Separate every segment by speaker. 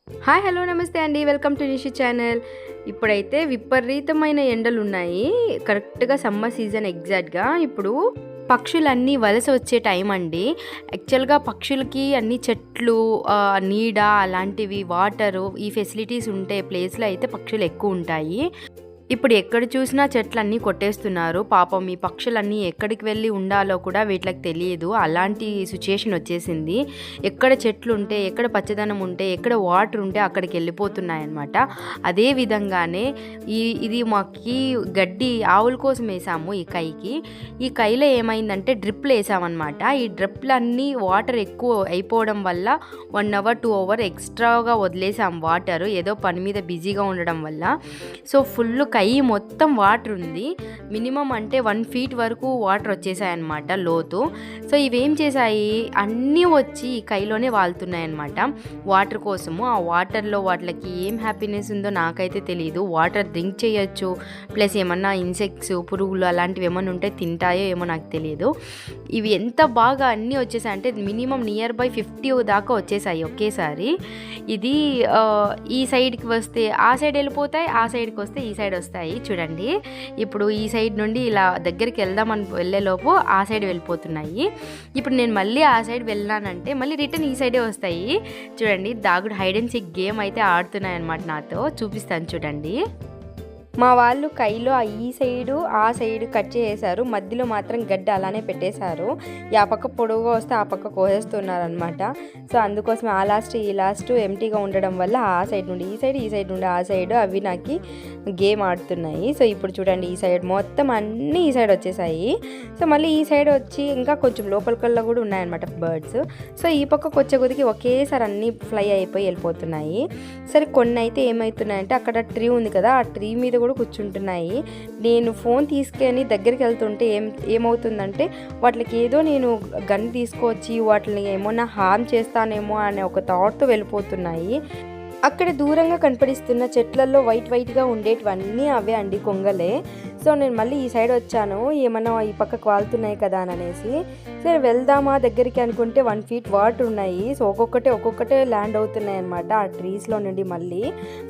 Speaker 1: Hi hello నమస్తే అండి, welcome to Nishi channel. ఇప్పుడైతే విపరీతమైన ఎండలు ఉన్నాయి. కరెక్ట్గా సమ్మర్ సీజన్ ఎగ్జాక్ట్గా ఇప్పుడు పక్షులన్నీ వలస వచ్చే టైం అండి. యాక్చువల్గా పక్షులకి అన్ని చెట్లు, నీడ, అలాంటివి, వాటరు, ఈ ఫెసిలిటీస్ ఉంటే ప్లేస్లో అయితే పక్షులు ఎక్కువ ఉంటాయి. ఇప్పుడు ఎక్కడ చూసినా చెట్లన్నీ కొట్టేస్తున్నారు. పాపం ఈ పక్షులన్నీ ఎక్కడికి వెళ్ళి ఉండాలో కూడా వీటికి తెలియదు. అలాంటి సిచ్యుయేషన్ వచ్చేసింది. ఎక్కడ చెట్లు ఉంటే, ఎక్కడ పచ్చదనం ఉంటే, ఎక్కడ వాటర్ ఉంటే అక్కడికి వెళ్ళిపోతున్నాయన్నమాట. అదే విధంగానే ఇది మాకి గడ్డి ఆవుల కోసం వేసాము. ఈ కైలో ఏమైందంటే డ్రిప్లు వేసామన్నమాట. ఈ డ్రిప్లన్నీ వాటర్ ఎక్కువ అయిపోవడం వల్ల 1 hour 2 hour ఎక్స్ట్రాగా వదిలేసాం వాటర్, ఏదో పని మీద బిజీగా ఉండడం వల్ల. సో ఫుల్ కై మొత్తం వాటర్ ఉంది. మినిమం అంటే 1 feet వరకు వాటర్ వచ్చేసాయి అన్నమాట లోతు. సో ఇవేం చేశాయి, అన్నీ వచ్చి ఈ కైలోనే వాళ్తున్నాయి అన్నమాట వాటర్ కోసము. ఆ వాటర్లో వాటికి ఏం హ్యాపీనెస్ ఉందో నాకైతే తెలియదు. వాటర్ డ్రింక్ చేయొచ్చు, ప్లస్ ఏమన్నా ఇన్సెక్ట్స్, పురుగులు అలాంటివి ఏమన్నా ఉంటే తింటాయో ఏమో నాకు తెలియదు. ఇవి ఎంత బాగా అన్నీ వచ్చేసాయి అంటే మినిమం నియర్ బై 50 దాకా వచ్చేసాయి ఒకేసారి. ఇది ఈ సైడ్కి వస్తే ఆ సైడ్ వెళ్ళిపోతాయి, ఆ సైడ్కి వస్తే ఈ సైడ్ వస్తాయి. చూడండి, ఇప్పుడు ఈ సైడ్ నుండి ఇలా దగ్గరికి వెళ్దామని వెళ్ళేలోపు ఆ సైడ్ వెళ్ళిపోతున్నాయి. ఇప్పుడు నేను మళ్ళీ ఆ సైడ్ వెళ్ళానంటే మళ్ళీ రిటర్న్ ఈ సైడే వస్తాయి. చూడండి, దాగుడు హైడ్ అండ్ సీక్ గేమ్ అయితే ఆడుతున్నాయి అన్నమాట. నాతో చూపిస్తాను చూడండి. మా వాళ్ళు కైలో ఈ సైడు ఆ సైడు కట్ చేసేసారు, మధ్యలో మాత్రం గడ్డి అలానే పెట్టేశారు. ఆ పక్క పొడవుగా వస్తే ఆ పక్క కోసేస్తున్నారనమాట. సో అందుకోసం ఆ లాస్ట్ ఈ లాస్ట్ ఎంటీగా ఉండడం వల్ల ఆ సైడ్ నుండి ఈ సైడ్, ఈ సైడ్ నుండి ఆ సైడ్ అవి నాకు గేమ్ ఆడుతున్నాయి. సో ఇప్పుడు చూడండి, ఈ సైడ్ మొత్తం అన్నీ ఈ సైడ్ వచ్చేసాయి. సో మళ్ళీ ఈ సైడ్ వచ్చి ఇంకా కొంచెం లోపలికల్లా కూడా ఉన్నాయన్నమాట బర్డ్స్. సో ఈ పక్కకు వచ్చే కొద్దికి ఒకేసారి అన్నీ ఫ్లై అయిపోయి వెళ్ళిపోతున్నాయి. సరే, కొన్ని అయితే ఏమవుతున్నాయంటే అక్కడ ట్రీ ఉంది కదా, ఆ ట్రీ మీద కూడా కూర్చుంటున్నాయి. నేను ఫోన్ తీసుకొని దగ్గరికి వెళ్తుంటే ఏమవుతుందంటే వాటికి ఏదో నేను గన్ తీసుకొచ్చి వాటిని ఏమన్నా హార్మ్ చేస్తానేమో అనే ఒక థాట్తో వెళ్ళిపోతున్నాయి. అక్కడ దూరంగా కనపడిస్తున్న చెట్లలో వైట్గా ఉండేటివన్నీ అవే అండి, కొంగలే. సో నేను మళ్ళీ ఈ సైడ్ వచ్చాను, ఏమన్నా ఈ పక్కకు వాళ్తున్నాయి కదా అని అనేసి. సరే వెళ్దామా దగ్గరికి అనుకుంటే 1 feet వాటర్ ఉన్నాయి. సో ఒక్కొక్కటే ల్యాండ్ అవుతున్నాయి అనమాట ఆ ట్రీస్లో నుండి, మళ్ళీ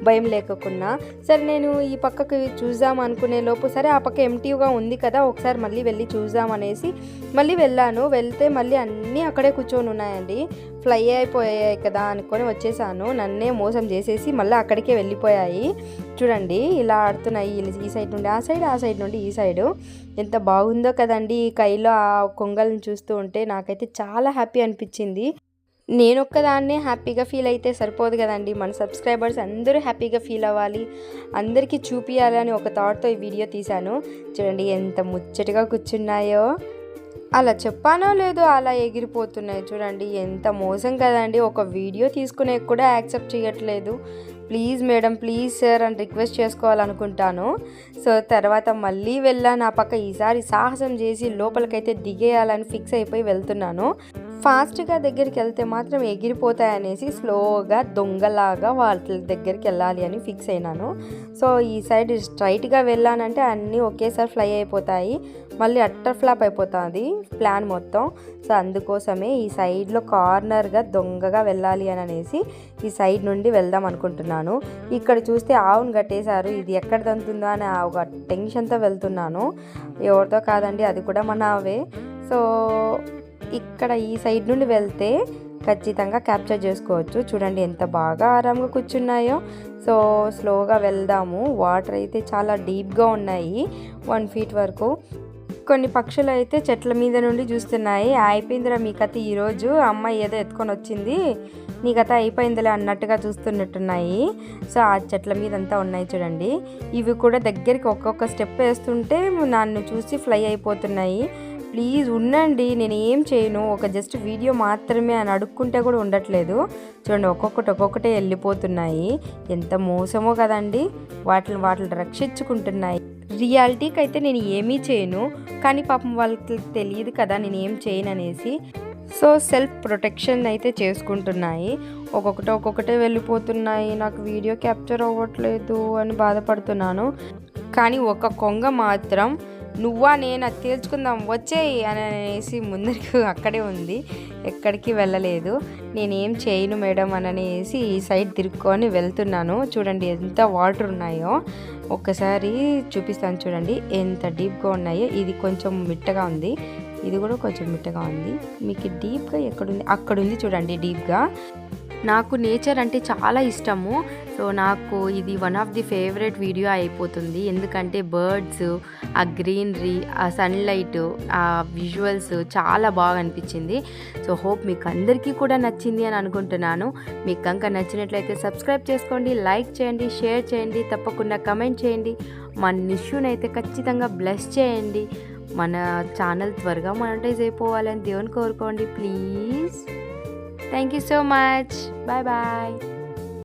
Speaker 1: భయం లేకుండా. సరే నేను ఈ పక్కకు చూద్దాం అనుకునే లోపు సరే ఆ పక్క ఎంటీగా ఉంది కదా, ఒకసారి మళ్ళీ వెళ్ళి చూద్దామనేసి మళ్ళీ వెళ్ళాను. వెళ్తే మళ్ళీ అన్నీ అక్కడే కూర్చొని ఉన్నాయండి. ఫ్లై అయిపోయాయి కదా అనుకొని వచ్చేసాను. నన్నే మోసం చేసేసి మళ్ళీ అక్కడికే వెళ్ళిపోయాయి. చూడండి, ఇలా ఆడుతున్నాయి. ఈ సైడ్ నుండి ఆ సైడ్, ఆ సైడ్ నుండి ఈ సైడు. ఎంత బాగుందో కదండి ఈ కైలో ఆ కొంగలను చూస్తూ ఉంటే. నాకైతే చాలా హ్యాపీ అనిపించింది. నేను ఒక్కదాన్నే హ్యాపీగా ఫీల్ అయితే సరిపోదు కదండి, మన సబ్స్క్రైబర్స్ అందరూ హ్యాపీగా ఫీల్ అవ్వాలి, అందరికీ చూపించాలని ఒక థాట్తో ఈ వీడియో తీశాను. చూడండి ఎంత ముచ్చటగా కూర్చున్నాయో. అలా చెప్పానో లేదో అలా ఎగిరిపోతున్నాయి. చూడండి ఎంత మోసం కదండి, ఒక వీడియో తీసుకునే కూడా యాక్సెప్ట్ చేయట్లేదు. ప్లీజ్ మేడం, ప్లీజ్ సార్ అని రిక్వెస్ట్ చేసుకోవాలనుకుంటాను. సో తర్వాత మళ్ళీ వెళ్ళాను ఆ పక్క. ఈసారి సాహసం చేసి లోపలికైతే దిగేయాలని ఫిక్స్ అయిపోయి వెళ్తున్నాను. ఫాస్ట్గా దగ్గరికి వెళ్తే మాత్రం ఎగిరిపోతాయనేసి స్లోగా దొంగలాగా వాళ్ళ దగ్గరికి వెళ్ళాలి అని ఫిక్స్ అయినాను. సో ఈ సైడ్ స్ట్రైట్గా వెళ్ళానంటే అన్నీ ఒకేసారి ఫ్లై అయిపోతాయి, మళ్ళీ అట్టర్ ఫ్లాప్ అయిపోతుంది ప్లాన్ మొత్తం. సో అందుకోసమే ఈ సైడ్లో కార్నర్గా దొంగగా వెళ్ళాలి అని అనేసి ఈ సైడ్ నుండి వెళ్దాం అనుకుంటున్నాను. ఇక్కడ చూస్తే ఆవును కట్టేశారు, ఇది ఎక్కడ తంతుందో అని ఒక టెన్షన్తో వెళ్తున్నాను. ఎవరితో కాదండి, అది కూడా మన ఆవే. సో ఇక్కడ ఈ సైడ్ నుండి వెళ్తే ఖచ్చితంగా క్యాప్చర్ చేసుకోవచ్చు. చూడండి ఎంత బాగా ఆరాంగా కూర్చున్నాయో. సో స్లోగా వెళ్దాము. వాటర్ అయితే చాలా డీప్గా ఉన్నాయి, 1 feet వరకు. కొన్ని పక్షులు అయితే చెట్ల మీద నుండి చూస్తున్నాయి. అయిపోయిందిరా మీ కథ ఈరోజు, అమ్మాయి ఏదో ఎత్తుకొని వచ్చింది, నీ కథ అయిపోయిందిలే అన్నట్టుగా చూస్తున్నట్టున్నాయి. సో ఆ చెట్ల మీద అంతా ఉన్నాయి చూడండి. ఇవి కూడా దగ్గరికి ఒక్కొక్క స్టెప్ వేస్తుంటే నన్ను చూసి ఫ్లై అయిపోతున్నాయి. ప్లీజ్ ఉండండి, నేను ఏం చేయను, ఒక జస్ట్ వీడియో మాత్రమే అని అడుక్కుంటే కూడా ఉండట్లేదు. చూడండి, ఒక్కొక్కటే వెళ్ళిపోతున్నాయి. ఎంత మోసమో కదండి, వాటిని రక్షించుకుంటున్నాయి. రియాలిటీకి అయితే నేను ఏమీ చేయను, కానీ పాపం వాళ్ళకి తెలియదు కదా నేను ఏం చేయను అనేసి. సో సెల్ఫ్ ప్రొటెక్షన్ అయితే చేసుకుంటున్నాయి. ఒక్కొక్కటే వెళ్ళిపోతున్నాయి. నాకు వీడియో క్యాప్చర్ అవ్వట్లేదు అని బాధపడుతున్నాను. కానీ ఒక కొంగ మాత్రం నువ్వా నేనా తేల్చుకుందాం వచ్చేయి అని అనేసి ముందరికి అక్కడే ఉంది, ఎక్కడికి వెళ్ళలేదు. నేనేం చేయను మేడం అని అనేసి ఈ సైడ్ తిరుక్కొని వెళ్తున్నాను. చూడండి ఎంత వాటర్ ఉన్నాయో, ఒక్కసారి చూపిస్తాను చూడండి ఎంత డీప్గా ఉన్నాయో. ఇది కొంచెం మిట్టగా ఉంది, ఇది కూడా కొంచెం మిట్టగా ఉంది. మీకు డీప్గా ఎక్కడుంది, అక్కడుంది చూడండి డీప్గా. నాకు నేచర్ అంటే చాలా ఇష్టము. సో నాకు ఇది one of the favourite video అయిపోతుంది, ఎందుకంటే బర్డ్స్, ఆ గ్రీనరీ, ఆ సన్లైట్, ఆ విజువల్స్ చాలా బాగా అనిపించింది. సో హోప్ మీకు అందరికీ కూడా నచ్చింది అని అనుకుంటున్నాను. మీకు కనుక నచ్చినట్లయితే సబ్స్క్రైబ్ చేసుకోండి, లైక్ చేయండి, షేర్ చేయండి, తప్పకుండా కమెంట్ చేయండి. మన నిష్యూనైతే ఖచ్చితంగా బ్లెస్ చేయండి. మన ఛానల్ త్వరగా మానిటైజ్ అయిపోవాలని దేవుని కోరుకోండి please. Thank you so much. Bye bye.